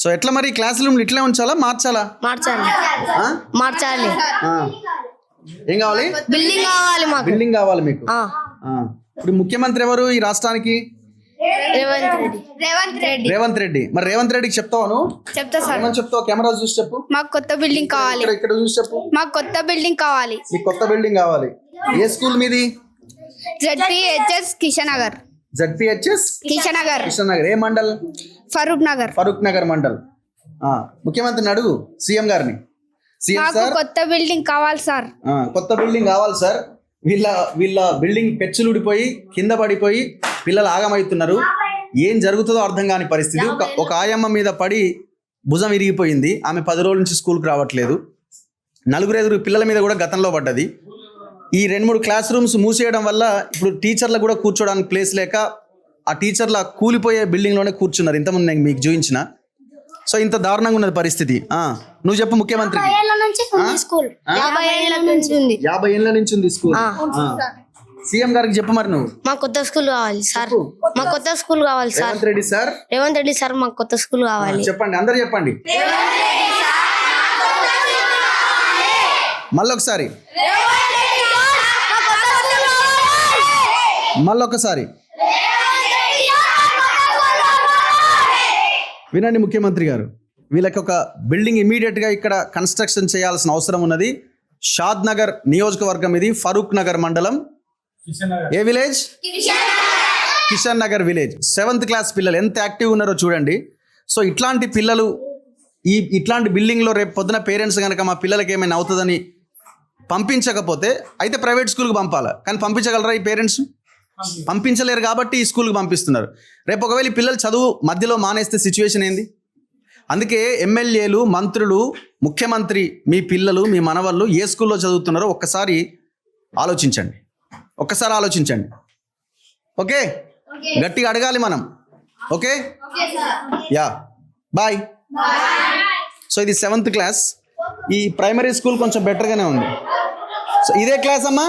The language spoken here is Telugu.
సో ఎట్లా మరి క్లాస్ రూమ్ ఇట్లే ఉంచాలా మార్చాలా? మార్చాలి. ఏం కావాలి? బిల్డింగ్ కావాలి మీకు. ఇప్పుడు ముఖ్యమంత్రి ఎవరు ఈ రాష్ట్రానికి? రేవంత్ రెడ్డి. మరి రేవంత్ రెడ్డికి చెప్తావు? చెప్తా సార్. ఏమని చెప్తావు? కెమెరా చూసి చెప్పు. మాకు కొత్త బిల్డింగ్ కావాలి. ఇక్కడ చూసి చెప్పు. మాకు కొత్త బిల్డింగ్ కావాలి. మీకు కొత్త బిల్డింగ్ కావాలి. ఏ స్కూల్ మీది? ZPHS కిషన్ నగర్. ZPHS కిషన్ నగర్. ఏ మండల్? ఫరూక్ నగర్ మండల్. ముఖ్యమంత్రిని అడుగు, సీఎం గారిని. సీఎం సార్ కొత్త బిల్డింగ్ కావాలి సార్. కొత్త బిల్డింగ్ కావాలి సార్. వీళ్ళ బిల్డింగ్ పెచ్చులు ఊడిపోయి కింద పడిపోయి పిల్లలు ఆగమవుతున్నారు. ఏం జరుగుతుందో అర్థం కాని పరిస్థితి. ఒక ఆయమ్మ మీద పడి భుజం విరిగిపోయింది. ఆమె 10 రోజుల నుంచి స్కూల్కి రావట్లేదు. 4-5 పిల్లల మీద కూడా గతంలో పడ్డది. ఈ 2-3 క్లాస్ రూమ్స్ మూసేయడం వల్ల ఇప్పుడు టీచర్లకు కూడా కూర్చోడానికి ప్లేస్ లేక ఆ టీచర్ల కూలిపోయే బిల్డింగ్లోనే కూర్చున్నారు. ఇంతకుముందు నేను మీకు చూపించిన. సో ఇంత దారుణంగా ఉన్నది పరిస్థితి. నువ్వు చెప్పు ముఖ్యమంత్రి. 50 ఏళ్ళ నుంచి ఉంది స్కూల్. సీఎం గారికి చెప్పు మరి నువ్వు. మాకు కొత్త స్కూల్ కావాలి సార్. మాకు కొత్త స్కూల్ కావాలి సార్. రేవంత్ రెడ్డి సార్ మాకు కొత్త స్కూల్ కావాలి. చెప్పండి, అందరు చెప్పండి మళ్ళొకసారి. వినండి ముఖ్యమంత్రి గారు, వీళ్ళకి ఒక బిల్డింగ్ ఇమీడియట్గా ఇక్కడ కన్స్ట్రక్షన్ చేయాల్సిన అవసరం ఉన్నది. షాద్ నగర్ నియోజకవర్గం ఇది, ఫరూక్ నగర్ మండలం. ఏ village? Kishan Nagar village. 7th class పిల్లలు ఎంత యాక్టివ్ ఉన్నారో చూడండి. సో ఇట్లాంటి పిల్లలు ఇట్లాంటి బిల్డింగ్లో రేపు పొద్దున పేరెంట్స్ కనుక మా పిల్లలకి ఏమైనా అవుతుందని పంపించకపోతే అయితే ప్రైవేట్ స్కూల్కి పంపాలి. కానీ పంపించగలరా ఈ పేరెంట్స్? పంపించలేరు కాబట్టి ఈ స్కూల్కి పంపిస్తున్నారు. రేపు ఒకవేళ ఈ పిల్లలు చదువు మధ్యలో మానేస్తే సిచ్యువేషన్ ఏంది? అందుకే ఎమ్మెల్యేలు, మంత్రులు, ముఖ్యమంత్రి మీ పిల్లలు, మీ మనవళ్ళు ఏ స్కూల్లో చదువుతున్నారో ఒక్కసారి ఆలోచించండి. ఓకే, గట్టిగా అడగాలి మనం. Okay, yeah, bye. సో ఇది 7th క్లాస్. ఈ ప్రైమరీ స్కూల్ కొంచెం బెటర్గానే ఉంది. సో ఇదే క్లాస్ అమ్మా.